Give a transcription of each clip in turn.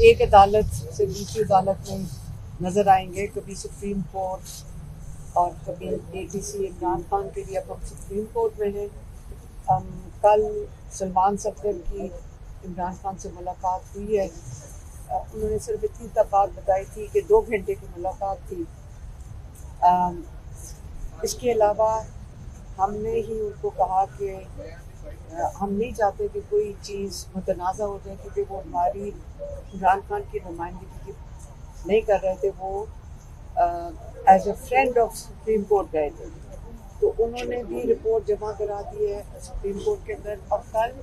एक अदालत से दूसरी अदालत में नज़र आएंगे, कभी सुप्रीम कोर्ट और कभी ATC इमरान खान के लिए। अब हम सुप्रीम कोर्ट में हैं। कल सलमान सफदर की इमरान खान से मुलाकात हुई है। उन्होंने सिर्फ इतनी बात बताई थी कि 2 घंटे की मुलाकात थी। इसके अलावा हमने ही उनको कहा कि हम नहीं चाहते कि कोई चीज़ मुतनाज़ा हो जाए, क्योंकि वो हमारी इमरान खान की नुमाइंदगी नहीं कर रहे थे। वो as a friend of supreme court गए थे, तो उन्होंने भी रिपोर्ट जमा करा दी है सुप्रीम कोर्ट के अंदर। और कल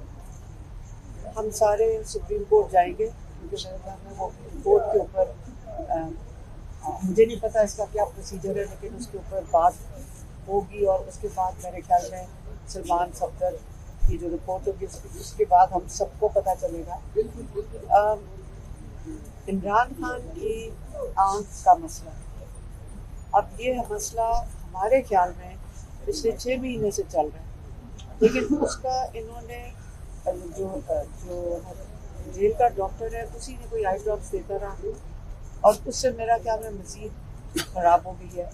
हम सारे सुप्रीम कोर्ट जाएंगे, क्योंकि मेरे ख्याल में वो कोर्ट के ऊपर मुझे नहीं पता इसका क्या प्रोसीजर है, लेकिन उसके ऊपर बात होगी। और उसके बाद मेरे ख्याल में सलमान सफदर की जो रिपोर्ट होगी उसके बाद हम सबको पता चलेगा। इमरान खान की आंख का मसला, अब ये मसला हमारे ख्याल में पिछले 6 महीने से चल रहा है, लेकिन उसका इन्होंने जो जेल का डॉक्टर है उसी ने कोई आई ड्रॉप्स देता रहा, और उससे मेरा ख्याल में मज़ीद ख़राब हो गई है।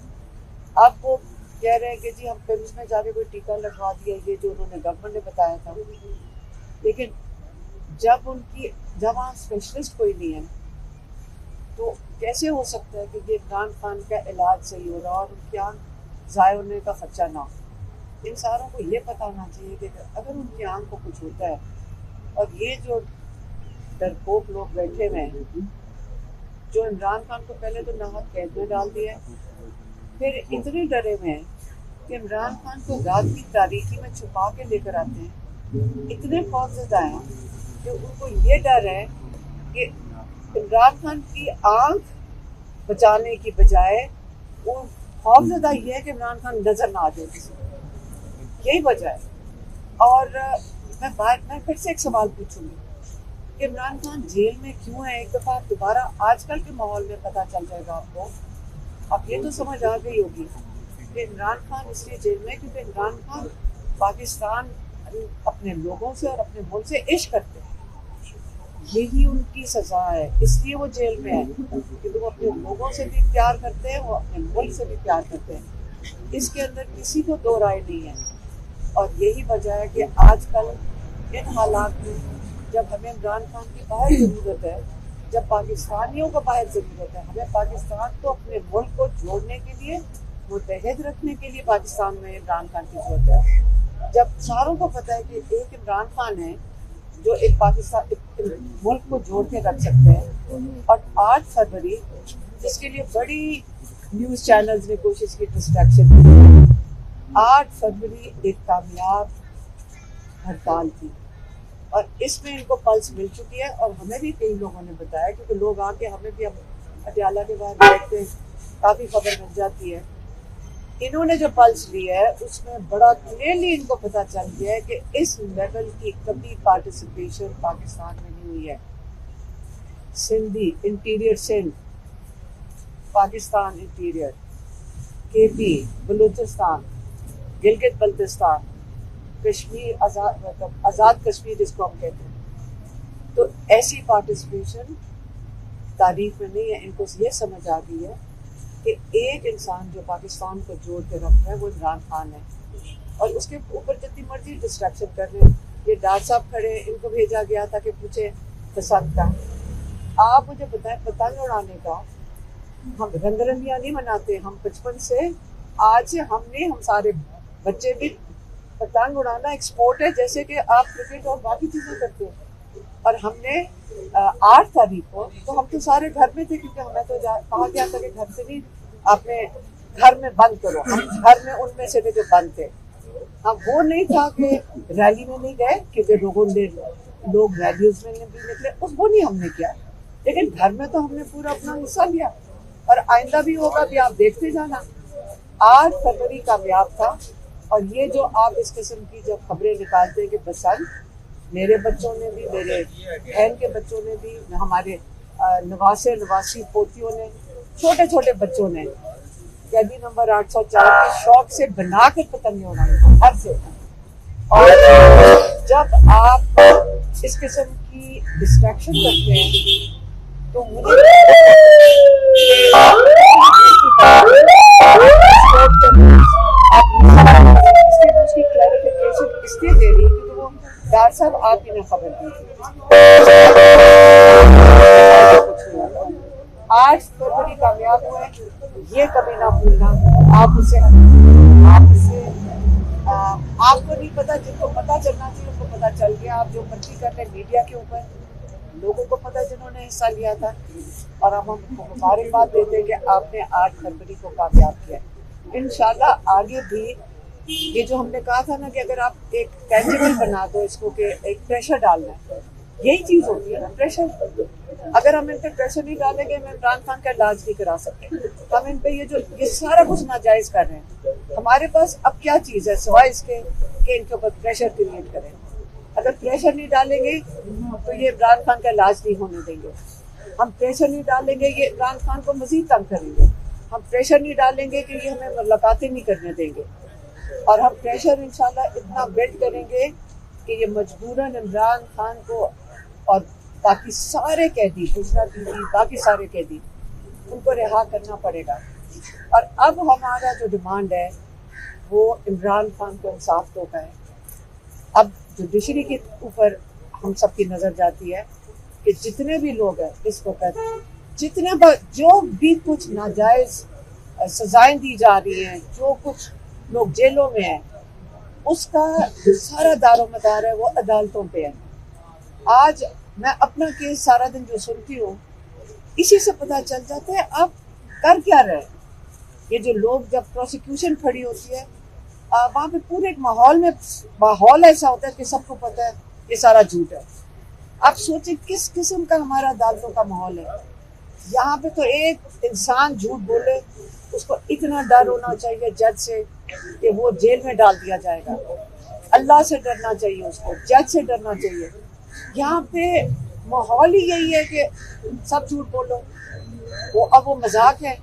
अब वो कह रहे हैं कि जी हम पिम्स में जाके कोई टीका लगवा दिया, ये जो उन्होंने गवर्नमेंट ने बताया था। लेकिन जब वहाँ स्पेशलिस्ट कोई नहीं है, तो कैसे हो सकता है कि ये इमरान खान का इलाज सही हो रहा और उनकी आँख ज़ाय होने का खर्चा ना हो। इन सारों को ये पता होना चाहिए कि अगर उनकी आँख को कुछ होता है, और ये जो डरपोक लोग बैठे हुए हैं जो इमरान खान को पहले तो नाहक कैद में डाल दिया, फिर इतने डरे हुए हैं कि इमरान खान को रात की तारीकी में छुपा के लेकर आते हैं। इतने खौफजदा हैं कि उनको ये डर है कि इमरान खान की आंख बचाने की बजाय वो खौफजदा ये है कि इमरान खान नजर ना आ जाए किसी को। यही वजह है। और मैं फिर से एक सवाल पूछूंगी कि इमरान खान जेल में क्यों है। एक दफ़ा दोबारा आजकल के माहौल में पता चल जाएगा आपको। अब ये तो समझ आ गई होगी कि इमरान खान इसलिए जेल में क्योंकि इमरान खान पाकिस्तान अपने लोगों से और अपने मुल्क से इश्क करते हैं। यही उनकी सज़ा है, इसलिए वो जेल में है, क्योंकि वो अपने लोगों से भी प्यार करते हैं, वो अपने मुल्क से भी प्यार करते हैं। इसके अंदर किसी को दो राय नहीं है। और यही वजह है कि आजकल इन हालात में जब हमें इमरान खान की बाहर ज़रूरत है, जब पाकिस्तानियों को बाहर ज़रूरत है, हमें पाकिस्तान को अपने मुल्क को जोड़ने के लिए, मुत्तहिद रखने के लिए पाकिस्तान में इमरान खान की ज़रूरत है। जब सारों को पता है कि एक इमरान खान है जो एक पाकिस्तान मुल्क को जोड़ के रख सकते हैं। और 8 फरवरी जिसके लिए बड़ी न्यूज़ चैनल्स ने कोशिश की डिस्ट्रैक्शन की, 8 फरवरी एक कामयाब हड़ताल थी, और इसमें इनको पल्स मिल चुकी है। और हमें भी कई लोगों ने बताया, क्योंकि लोग आके हमें भी अटियाला के बाद देखते काफ़ी खबर मिल जाती है। इन्होंने जो पल्स लिया है उसमें बड़ा क्लियरली इनको पता चल गया है कि इस लेवल की कभी पार्टिसिपेशन पाकिस्तान में नहीं हुई है। Sindhi interior, Sindh, Pakistan interior, KP, Balochistan, Gilgit Baltistan, Kashmir, Azad Kashmir जिसको हम कहते हैं, तो ऐसी पार्टिसिपेशन तारीख में नहीं है। इनको ये समझ आ गई है कि एक इंसान जो पाकिस्तान को जोड़ के रख रहा है वो इमरान खान है, और उसके ऊपर जितनी मर्जी डिस्ट्रैक्शन कर रहे हैं। ये डॉक्टर साहब खड़े, इनको भेजा गया था कि पूछे पसंद का। आप मुझे बताएं, पतंग उड़ाने का हम रंगरलियाँ नहीं मनाते। हम बचपन से आज से हम सारे बच्चे भी पतंग उड़ाना एक्सपोर्ट है, जैसे कि आप क्रिकेट और बाकी चीज़ें करते हैं। और हमने 8 तारीख को तो हम तो सारे घर में थे, क्योंकि हमें तो कहा गया था कि घर से नहीं, आपने घर में बंद करो। हम घर में उनमें से थे जो बंद थे। हम वो नहीं था कि रैली में नहीं गए, क्योंकि लोग रैलीज में भी निकले, वो नहीं हमने किया। लेकिन घर में तो हमने पूरा अपना हिस्सा लिया, और आइंदा भी होगा, भी आप देखते जाना। 8 फरवरी कामयाब था। और ये जो आप इस किस्म की जब खबरें निकालते हैं कि बसंत, मेरे बच्चों ने भी, मेरे बहन के बच्चों ने भी, हमारे नवासी पोतियों ने, छोटे छोटे बच्चों ने कैदी नंबर 804 के शौक से बना कर पतंग उड़ाई हर से। और जब आप इस किस्म की डिस्ट्रैक्शन करते हैं तो मुझे उसकी क्लैरिफिकेशन इसलिए दे रही क्योंकि वो डॉक्टर साहब आप ही ने खबर दी थी। 8 फरवरी कामयाब हुए, ये कभी ना भूलना। आपको नहीं पता, जिनको पता चलना चाहिए उनको पता चल गया। आप जो मर्जी कर रहे मीडिया के ऊपर, लोगों को पता जिन्होंने हिस्सा लिया था, और हम उनको मुबारकबाद देते हैं कि आपने 8 फरवरी को कामयाब किया। इंशाल्लाह आगे भी ये जो हमने कहा था ना कि अगर आप एक टेंजिबल बना दो इसको, कि एक प्रेशर डालना है, यही चीज होती है ना प्रेशर। अगर हम इन पे प्रेशर नहीं डालेंगे, हम इमरान खान का इलाज नहीं करा सकते। हम इन पे ये सारा कुछ नाजायज कर रहे हैं। हमारे पास अब क्या चीज है सिवाय इसके कि इनके ऊपर प्रेशर क्रिएट करें। अगर प्रेशर नहीं डालेंगे तो ये इमरान खान का इलाज नहीं होने देंगे। हम प्रेशर नहीं डालेंगे, ये इमरान खान को मजीद तंग करेंगे। हम प्रेशर नहीं डालेंगे कि ये हमें मुलाकातें नहीं करने देंगे। और हम प्रेशर इंशाल्लाह इतना बिल्ड करेंगे कि ये मजबूरन इमरान खान को और बाकी सारे कैदी, गुजरात की बाकी सारे कैदी, उनको रिहा करना पड़ेगा। और अब हमारा जो डिमांड है वो इमरान खान को इंसाफ तो है। अब जुडिशरी के ऊपर हम सबकी नज़र जाती है कि जितने भी लोग हैं इस वक्त, जो भी कुछ नाजायज सजाएं दी जा रही हैं, जो कुछ लोग जेलों में हैं, उसका सारा दारोमदार है वो अदालतों पे है। आज मैं अपना केस सारा दिन जो सुनती हूँ, इसी से पता चल जाता है आप कर क्या रहे। ये जो लोग, जब प्रोसिक्यूशन खड़ी होती है, वहाँ पे पूरे एक माहौल ऐसा होता है कि सबको पता है ये सारा झूठ है। आप सोचिए किस किस्म का हमारा अदालतों का माहौल है। यहाँ पे तो एक इंसान झूठ बोले उसको इतना डर होना चाहिए जज से कि वो जेल में डाल दिया जाएगा। अल्लाह से डरना चाहिए उसको, जज से डरना चाहिए। यहाँ पे माहौल ही यही है कि सब झूठ बोलो। वो मजाक है,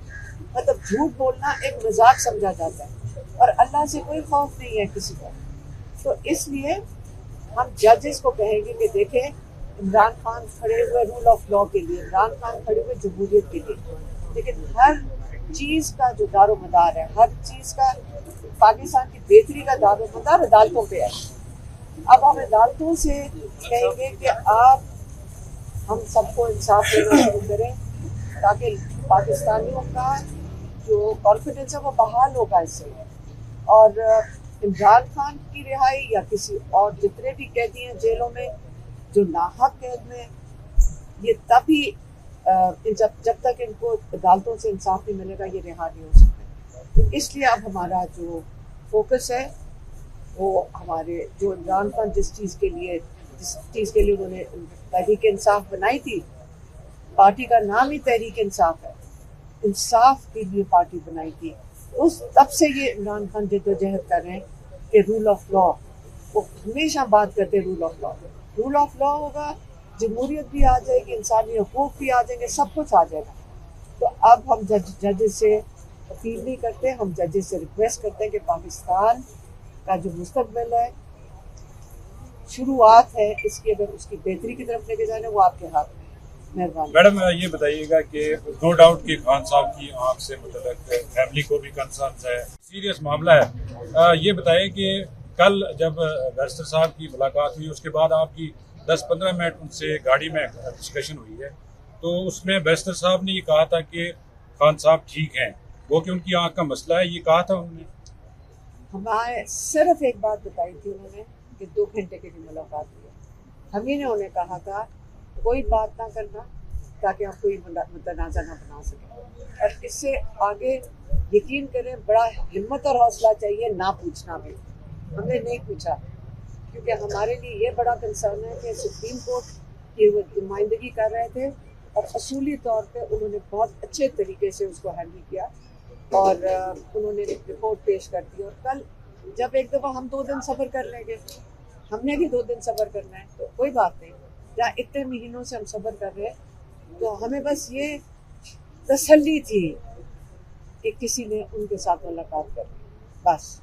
मतलब झूठ बोलना एक मजाक समझा जाता है, और अल्लाह से कोई खौफ नहीं है किसी का। तो इसलिए हम जजेस को कहेंगे कि देखें, इमरान खान खड़े हुए रूल ऑफ लॉ के लिए, इमरान खान खड़े हुए जमहूरियत के लिए, लेकिन हर चीज़ का जो दारोमदार है, हर चीज़ का पाकिस्तान की बेहतरी का दारोमदार अदालतों पे है। अब हम अदालतों से कहेंगे कि आप हम सबको इंसाफ देना शुरू करें, ताकि पाकिस्तानियों का जो कॉन्फिडेंस है वो बहाल होगा इससे। और इमरान खान की रिहाई या किसी और जितने भी कैदी हैं जेलों में जो नाहक कैद में, ये तभी जब तक इनको अदालतों से इंसाफ नहीं मिलेगा ये रिहा नहीं हो सकते। तो इसलिए अब हमारा जो फोकस है वो हमारे जो इमरान खान जिस चीज़ के लिए उन्होंने तहरीक इंसाफ बनाई थी, पार्टी का नाम ही तहरीक इंसाफ है, इंसाफ के लिए पार्टी बनाई थी, उस तब से ये इमरान खान जद्दोजहद कर रहे हैं कि रूल ऑफ लॉ, वो हमेशा बात करते हैं रूल ऑफ लॉ होगा, जमहूरियत भी आ जाएगी, इंसानी हकूक़ भी आ जाएंगे, सब कुछ आ जाएगा। तो अब हम जजेस से अपील नहीं करते, हम जजेस से रिक्वेस्ट करते हैं कि पाकिस्तान का जो मुस्तकबिल है, शुरुआत है इसकी, अगर उसकी बेहतरी की तरफ लेके जाना वो आपके हाथ में। मेहरबानी। मैडम ये बताइएगा कि नो डाउट कि खान साहब की आँख से मतलब फैमिली को भी कंसर्न है, सीरियस मामला है। ये बताइए कि कल जब बैरिस्टर साहब की मुलाकात हुई उसके बाद आपकी 10-15 मिनट उनसे गाड़ी में डिस्कशन हुई है, तो उसमें बैरिस्टर साहब ने ये कहा था कि खान साहब ठीक हैं, वो कि उनकी आँख का मसला है, ये कहा था उन्होंने। हमारे सिर्फ एक बात बताई थी उन्होंने कि 2 घंटे की मुलाकात हुई। हम ही ने उन्हें कहा था कोई बात ना करना ताकि हम कोई मुतनाज़ा ना बना सकें, और इससे आगे यकीन करें बड़ा हिम्मत और हौसला चाहिए ना पूछना भी। हमने नहीं पूछा क्योंकि हमारे लिए ये बड़ा कंसर्न है कि सुप्रीम कोर्ट की वो नुमाइंदगी कर रहे थे और असूली तौर पे उन्होंने बहुत अच्छे तरीके से उसको हैंडल किया और उन्होंने रिपोर्ट पेश कर दी। और कल जब एक दफ़ा हम 2 दिन सफ़र कर लेंगे, हमने भी 2 दिन सफ़र करना है, तो कोई बात नहीं। जहाँ इतने महीनों से हम सफ़र कर रहे हैं, तो हमें बस ये तसल्ली थी कि किसी ने उनके साथ मुलाकात कर ली, बस।